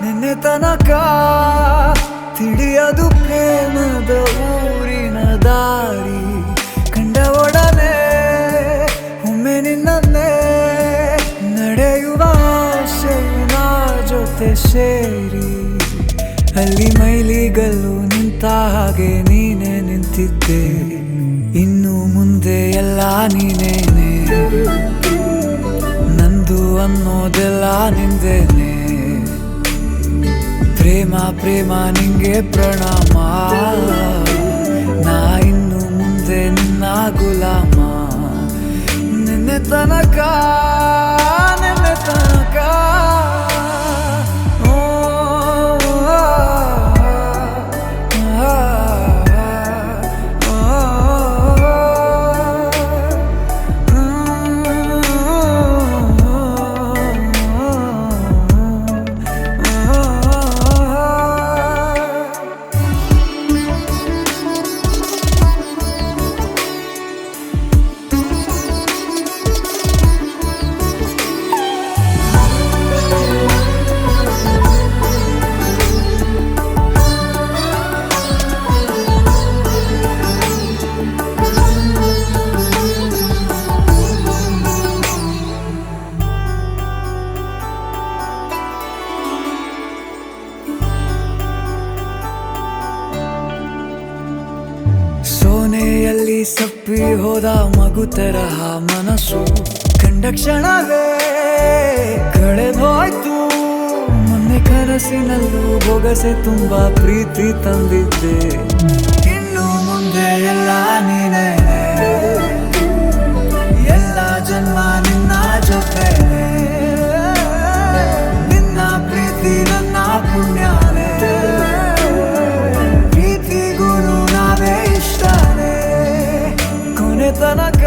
ನಿನ್ನೆ ತನಕ ತಿಳಿಯದು ಪ್ರೇಮದ ಊರಿನ ದಾರಿ. ಕಂಡ ಒಡನೆ ಒಮ್ಮೆ ನಿನ್ನೇ ನಡೆಯುವ ಆಸೆಯ ಜೊತೆ ಸೇರಿ, ಅಲ್ಲಿ ಮೈಲಿಗಲ್ಲು ನಿಂತ ಹಾಗೆ ನೀನೆ ನಿಂತಿದ್ದೆ. ಇನ್ನು ಮುಂದೆ ಎಲ್ಲ ನೀನೇನೆ, ನಂದು ಅನ್ನೋದೆಲ್ಲ ನಿಂದೇನೆ. ಪ್ರೇಮ ಪ್ರೇಮ ನಿಂಗೆ ಪ್ರಣಾಮ, ನಾ ಇನ್ನು ಮುಂದೆ ನಿನ್ನ ಗುಲಾಮ. ನಿನ್ನೆ ತನಕ ಸೋನೆಯಲ್ಲಿ ಸಪ್ಪಿ ಹೋದ ಮಗು ತರಹ ಮನಸ್ಸು ಕಂಡ ಕ್ಷಣವೇ ಕಳೆದೋಯ್ತು. ಮೊನ್ನೆ ಕನಸಿನಲ್ಲೂ ಬೊಗಸೆ ತುಂಬಾ ಪ್ರೀತಿ ತಂದಿದ್ದೆ. ಇನ್ನು ಮುಂದೆ ಎಲ್ಲ ನೀನೇ, ಎಲ್ಲ ಜನ್ಮ ನಿನ್ನ ಜೊತೆ. ನಿನ್ನ ಪ್ರೀತಿ ನನ್ನ ಪುಣ್ಯನೇ, ಪ್ರೀತಿಗೂ ನಾವೇ ಇಷ್ಟನೇ. ಕೊನೆ ತನಕ